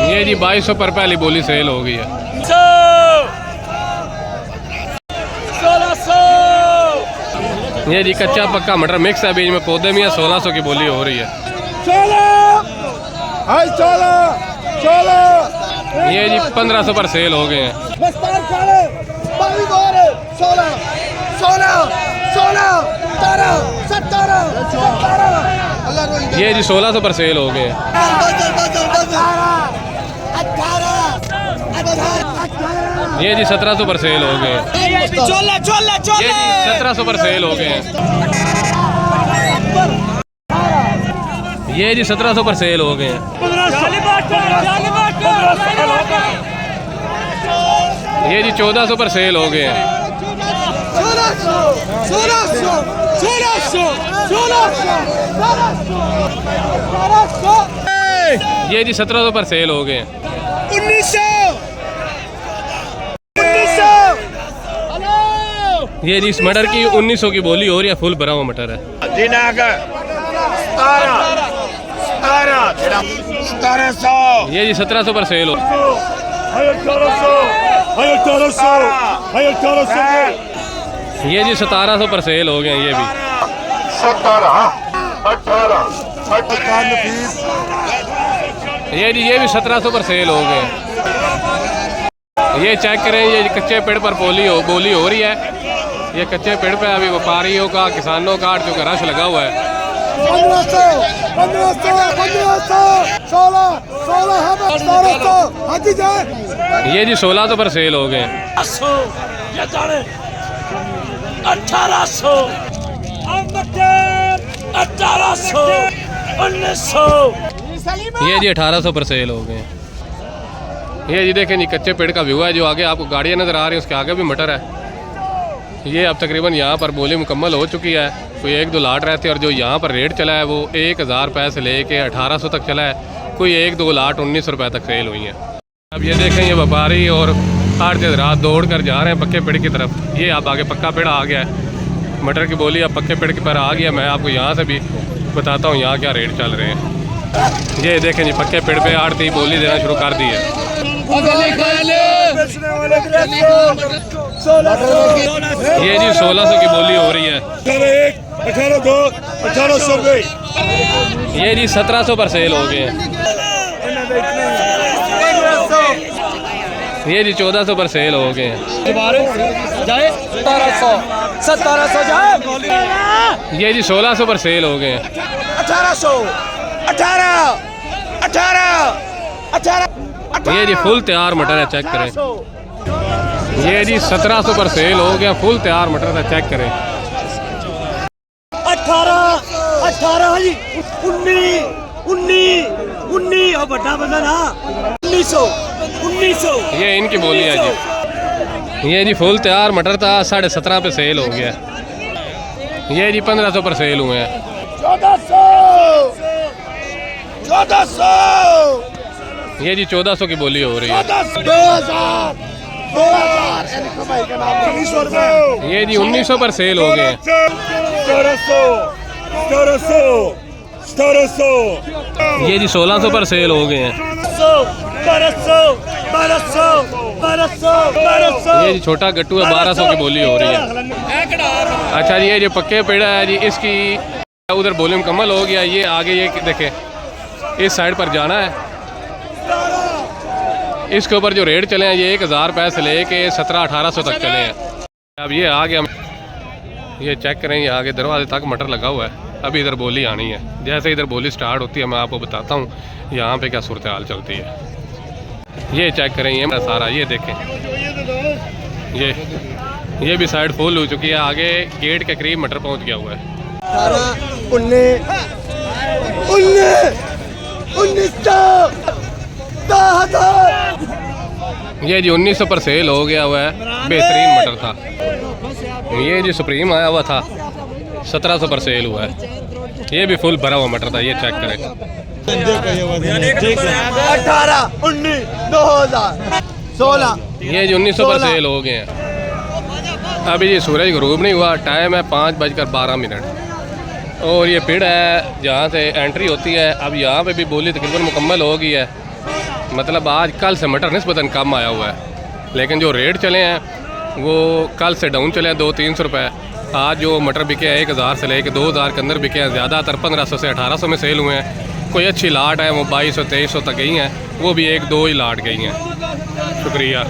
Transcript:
ये जी 2200 पर पहली बोली सेल हो गई है। 1600 ये जी कच्चा पक्का मटर मिक्स है बीच में पौधे में 1600 की बोली हो रही है। ये जी 1500 पर सेल हो गए हैं। ये जी 1600 पर सेल हो गए हैं। ये जी 1700 पर सेल हो गए हैं। ये जी 1700 पर सेल हो गए हैं। ये जी 1700 पर सेल हो गए हैं। ये जी 1400 पर सेल हो गए हैं। ये जी 1700 पर सेल हो गए हैं। 1900 ये जी इस मटर की 1900 की बोली हो रही है। फुल भरा हुआ मटर है। 1700 ये जी 1700 पर सेल हो। ये जी 1700 पर सेल हो गए हैं। ये भी 17 18 ये जी ये भी 1700 पर सेल हो गए हैं। ये चेक करें, ये कच्चे पेड़ पर बोली हो रही है। ये कच्चे पेड़ पे अभी व्यापारियों का किसानों का जो रश लगा हुआ है। 1500 ये जी 1600 पर सेल हो गए हैं। 1800 1900 ये जी 1800 पर सेल हो गए हैं। ये जी देखें जी कच्चे पेड़ का व्यू है। जो आगे आपको गाड़ियाँ नज़र आ रही हैं उसके आगे भी मटर है। ये अब तकरीबन यहाँ पर बोली मुकम्मल हो चुकी है। कोई 1-2 लाट रहते हैं और जो यहाँ पर रेट चला है वो 1000 रुपये से लेके 1800 तक चला है। कोई 1-2 लाट 1900 रुपये तक सेल हुई हैं। अब ये देखें ये व्यापारी और आड़ती रात दौड़ कर जा रहे हैं पक्के पेड़ की तरफ। ये अब आगे पक्का पेड़ आ गया है। मटर की बोली अब पक्के पेड़ के पर आ गया। मैं आपको यहाँ से भी बताता हूँ यहाँ क्या रेट चल रहे हैं। ये देखें जी पक्के पेड़ पे आड़ती बोली देना शुरू कर दी है। ये जी 1600 की बोली हो रही है। 1800 ये जी 1700 पर सेल हो गए हैं। ये जी 1400 पर सेल हो गए हैं। 1700 जाए। ये जी 1600 पर सेल हो गए हैं। 1800 18 ये जी फुल तैयार मटर है, चेक करें। ये जी 1700 पर सेल हो गया। फुल तैयार मटर है, चेक करें। 18 जी 19 और बड़ा बंदा ना 1900 ये इनकी बोली है जी। ये जी फुल तैयार मटर था 17.5 पे सेल हो गया। ये जी 1500 पर सेल हुए हैं। 1400 ये जी 1400 की बोली हो रही है। 2000 ये जी 1900 पर सेल हो गए। 1700 ये जी 1600 पर सेल हो गए हैं। 1200 ये जी छोटा गट्टू है 1200 की बोली हो रही है। अच्छा जी ये जो पक्के पेड़ है जी इसकी उधर बोली मुकम्मल हो गया। ये आगे ये देखें इस साइड पर जाना है। इसके ऊपर जो रेट चले हैं ये 1000 रुपये से लेके 1700-1800 तक चले हैं। अब ये आ गया, ये चेक करें, ये आगे दरवाजे तक मटर लगा हुआ है। अभी इधर बोली आनी है। जैसे इधर बोली स्टार्ट होती है मैं आपको बताता हूँ यहाँ पे क्या सूरत हाल चलती है। ये चेक करें, ये मेरा सारा ये देखें, ये भी साइड फुल हो चुकी है। आगे गेट के करीब मटर पहुँच गया हुआ है। 1900 ये जी 1900 पर सेल हो गया हुआ है। बेहतरीन मटर था। ये जी सुप्रीम आया हुआ था 1700 पर सेल हुआ है। ये भी फुल भरा हुआ मटर था। ये चेक करें। 18 19 2000 16 ये जी 1900 पर सेल हो गए हैं। अभी ये सूरज गरूब नहीं हुआ, टाइम है 5:12 और ये पेड़ है जहाँ से एंट्री होती है। अब यहाँ पे भी बोली तकरीबन मुकम्मल हो गई है, मतलब आज कल से मटर निस्बतन कम आया हुआ है, लेकिन जो रेट चले हैं वो कल से डाउन चले हैं 200-300 रुपये। आज जो मटर बिके हैं 1000 से लेके 2000 के अंदर बिके हैं, ज़्यादातर 1500 से 1800 में सेल हुए हैं। कोई अच्छी लाट है वो 2200-2300 तक गई हैं, वो भी 1-2 ही लाट गई हैं। शुक्रिया।